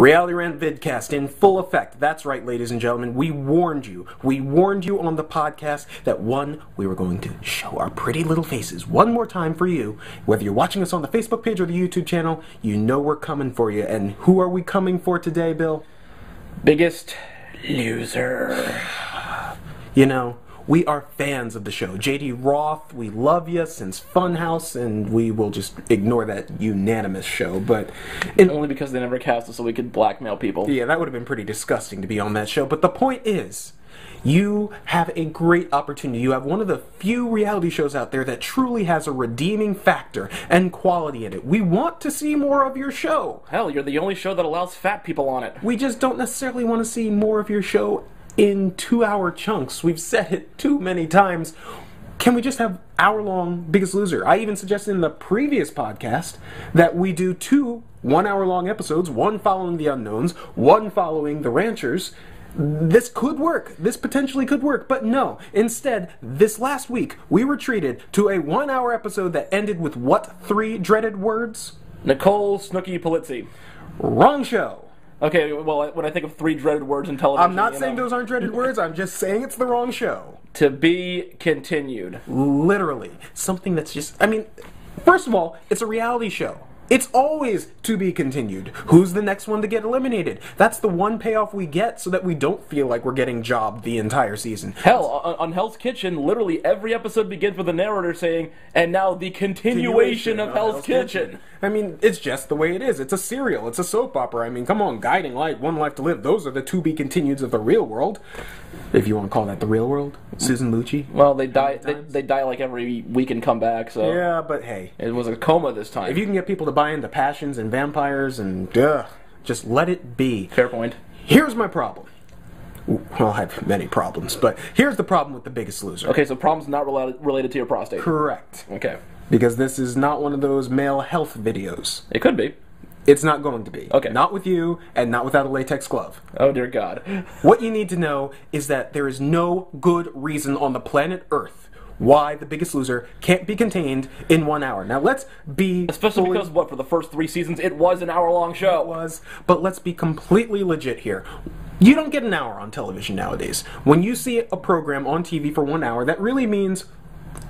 Reality Rant vidcast in full effect. That's right, ladies and gentlemen. We warned you. We warned you on the podcast that, one, we were going to show our pretty little faces one more time for you. Whether you're watching us on the Facebook page or the YouTube channel, you know we're coming for you. And who are we coming for today, Bill? Biggest loser. You know, we are fans of the show. J.D. Roth, we love you since Funhouse, and we will just ignore that unanimous show. But only because they never cast us so we could blackmail people. Yeah, that would have been pretty disgusting to be on that show. But the point is, you have a great opportunity. You have one of the few reality shows out there that truly has a redeeming factor and quality in it. We want to see more of your show. Hell, you're the only show that allows fat people on it. We just don't necessarily want to see more of your show in 2-hour chunks. We've said it too many times. Can we just have hour-long Biggest Loser? I even suggested in the previous podcast that we do 2 one-hour-long episodes, one following the Unknowns, one following the Ranchers. This could work. This potentially could work, but no. Instead, this last week, we were treated to a 1-hour episode that ended with what 3 dreaded words? Nicole Snooki Polizzi. Wrong show. Okay, well, when I think of 3 dreaded words in television... I'm not saying those aren't dreaded words, I'm just saying it's the wrong show. To be continued. Literally. Something that's just... I mean, first of all, it's a reality show. It's always to be continued. Who's the next one to get eliminated? That's the one payoff we get so that we don't feel like we're getting jobbed the entire season. Hell, on Hell's Kitchen, literally every episode begins with the narrator saying, and now the continuation of Hell's Kitchen. I mean, it's just the way it is. It's a serial. It's a soap opera. I mean, come on, Guiding Light, One Life to Live. Those are the to-be-continueds of the real world. If you want to call that the real world. Susan Lucci. Well, they die they die like every week and come back, so... Yeah, but hey. It was a coma this time. If you can get people to buy into passions and vampires and... just let it be. Fair point. Here's my problem. Well, I have many problems, but here's the problem with The Biggest Loser. Okay, so problems not related to your prostate. Correct. Okay. Because this is not one of those male health videos. It could be. It's not going to be. Okay. Not with you, and not without a latex glove. Oh, dear God. What you need to know is that there is no good reason on the planet Earth why The Biggest Loser can't be contained in 1 hour. Now, let's be... Especially because, what, for the first 3 seasons, it was an hour-long show. It was, but let's be completely legit here. You don't get an hour on television nowadays. When you see a program on TV for 1 hour, that really means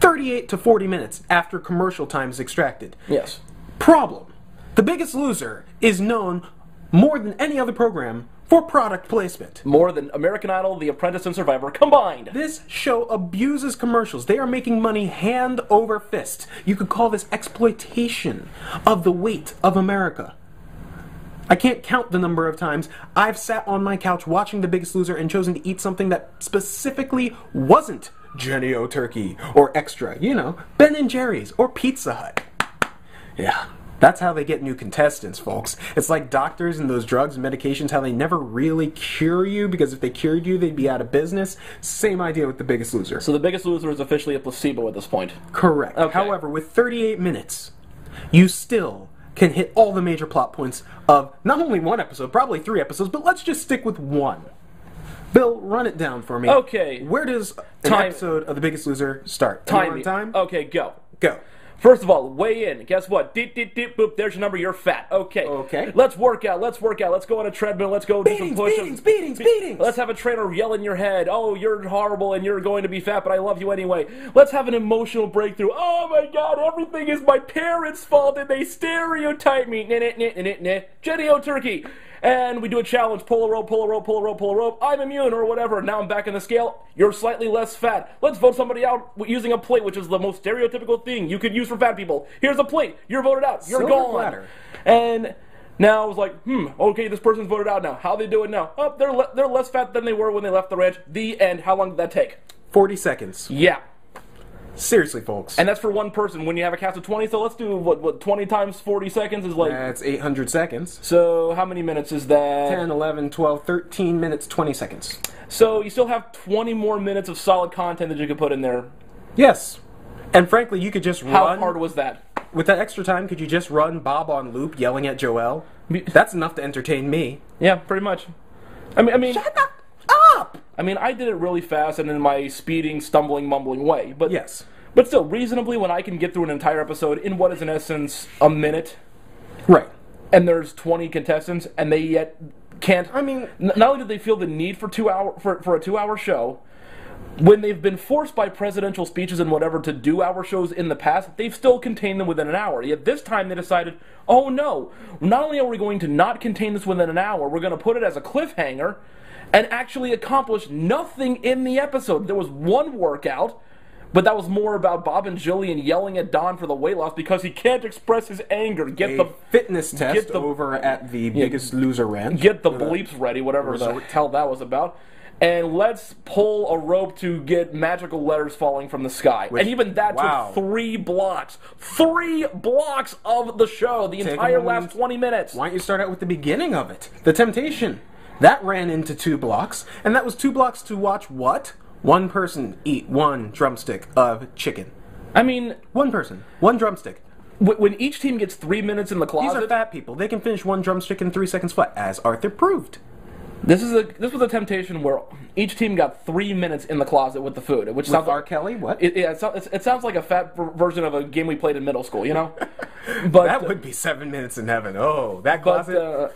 38 to 40 minutes after commercial time is extracted. Yes. Problem. The Biggest Loser is known more than any other program for product placement. More than American Idol, The Apprentice, and Survivor combined. This show abuses commercials. They are making money hand over fist. You could call this exploitation of the weight of America. I can't count the number of times I've sat on my couch watching The Biggest Loser and chosen to eat something that specifically wasn't Jenny O Turkey or Extra, you know, Ben & Jerry's or Pizza Hut. Yeah. That's how they get new contestants, folks. It's like doctors and those drugs and medications, how they never really cure you, because if they cured you, they'd be out of business. Same idea with The Biggest Loser. So The Biggest Loser is officially a placebo at this point. Correct. Okay. However, with 38 minutes, you still can hit all the major plot points of not only one episode, probably 3 episodes, but let's just stick with 1. Bill, run it down for me. Okay. Where does an episode of The Biggest Loser start? Time. Okay, go. Go. First of all, weigh in. Guess what? Deep, deep, deep, boop. There's your number. You're fat. Okay. Okay. Let's work out. Let's go on a treadmill. Let's go do some push-ups. Beatings. Let's have a trainer yell in your head. Oh, you're horrible and you're going to be fat, but I love you anyway. Let's have an emotional breakthrough. Oh my God, everything is my parents' fault and they stereotype me. Jenny O Turkey. And we do a challenge, pull a rope, I'm immune, or whatever. Now I'm back in the scale, you're slightly less fat. Let's vote somebody out using a plate, which is the most stereotypical thing you could use for fat people. Here's a plate, you're voted out, you're gone. Platter. And now I was like, okay, this person's voted out now. How they do it now? Oh, they're less fat than they were when they left the ranch. The end. How long did that take? 40 seconds. Yeah. Seriously, folks. And that's for one person. When you have a cast of 20, so let's do, what 20 times 40 seconds is like... That's 800 seconds. So how many minutes is that? 10, 11, 12, 13 minutes, 20 seconds. So you still have 20 more minutes of solid content that you could put in there. Yes. And frankly, you could just run... How hard was that? With that extra time, could you just run Bob on loop yelling at Joelle? That's enough to entertain me. Yeah, pretty much. I mean... Shut up! I mean, I did it really fast and in my speeding, stumbling, mumbling way. But yes. But still, reasonably, when I can get through an entire episode in what is, in essence, a minute. Right. and there's 20 contestants, and they yet can't. I mean, not only do they feel the need for for a 2-hour show, when they've been forced by presidential speeches and whatever to do hour shows in the past, they've still contained them within an hour. Yet this time they decided, oh no, not only are we going to not contain this within an hour, we're going to put it as a cliffhanger and actually accomplish nothing in the episode. There was one workout, but that was more about Bob and Jillian yelling at Don for the weight loss because he can't express his anger. Get the fitness test over at the Biggest Loser Ranch. Get the bleeps ready, whatever the hell that was about. And let's pull a rope to get magical letters falling from the sky. And even that took 3 blocks. 3 blocks of the show, the entire last 20 minutes. Why don't you start out with the beginning of it? The Temptation. That ran into 2 blocks, and that was 2 blocks to watch what? One person eat 1 drumstick of chicken. I mean... One person. 1 drumstick. When each team gets 3 minutes in the closet... These are fat people. They can finish 1 drumstick in 3 seconds flat, as Arthur proved. This was a Temptation where each team got 3 minutes in the closet with the food, which sounds like R. Kelly. What? It sounds like a fat version of a game we played in middle school, you know. But that would be 7 minutes in heaven. Oh, that closet.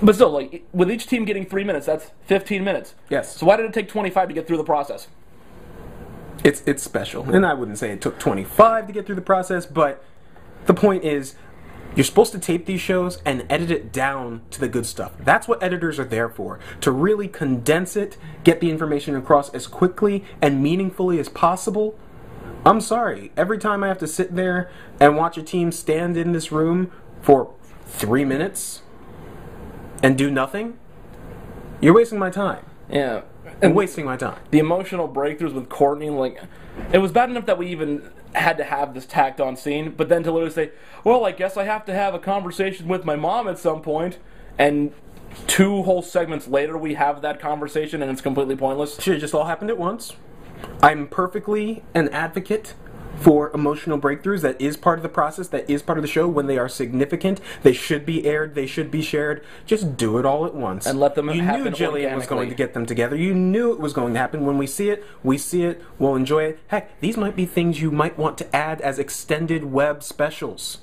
But still, like with each team getting 3 minutes, that's 15 minutes. Yes. So why did it take 25 to get through the process? It's special, and I wouldn't say it took 25 to get through the process, but the point is, you're supposed to tape these shows and edit it down to the good stuff. That's what editors are there for, to really condense it, get the information across as quickly and meaningfully as possible. I'm sorry, every time I have to sit there and watch a team stand in this room for 3 minutes and do nothing, you're wasting my time. Yeah. And wasting my time. The emotional breakthroughs with Courtney, like, it was bad enough that we even had to have this tacked on scene, but then to literally say, well, I guess I have to have a conversation with my mom at some point, and 2 whole segments later we have that conversation and it's completely pointless. Should have just all happened at once. I'm perfectly an advocate for emotional breakthroughs. That is part of the process, that is part of the show. When they are significant, they should be aired, they should be shared. Just do it all at once. And let them happen. You knew Jillian was going to get them together. You knew it was going to happen. When we see it, we'll enjoy it. Heck, these might be things you might want to add as extended web specials.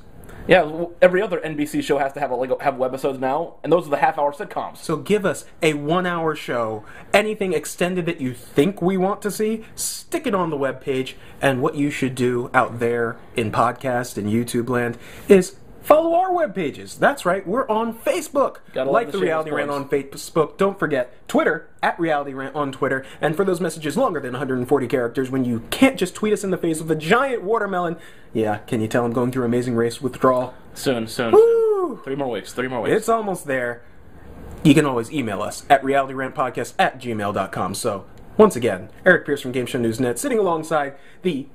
Yeah, every other NBC show has to have have webisodes now, and those are the half-hour sitcoms. So give us a 1-hour show, anything extended that you think we want to see, stick it on the webpage, and what you should do out there in podcast and YouTube land is follow our web pages. That's right, we're on Facebook. Like the Reality Rant on Facebook. Don't forget Twitter, at Reality Rant on Twitter. And for those messages longer than 140 characters, when you can't just tweet us in the face with a giant watermelon, yeah, can you tell I'm going through Amazing Race withdrawal? Soon. Woo! 3 more weeks. It's almost there. You can always email us at realityrantpodcast@gmail.com. So, once again, Eric Pierce from Game Show News Net, sitting alongside the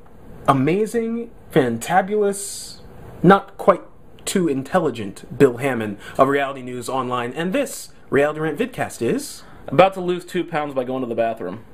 amazing, fantabulous, not quite too intelligent Bill Hammond of Reality News Online, and this Reality Rant vidcast is about to lose 2 pounds by going to the bathroom.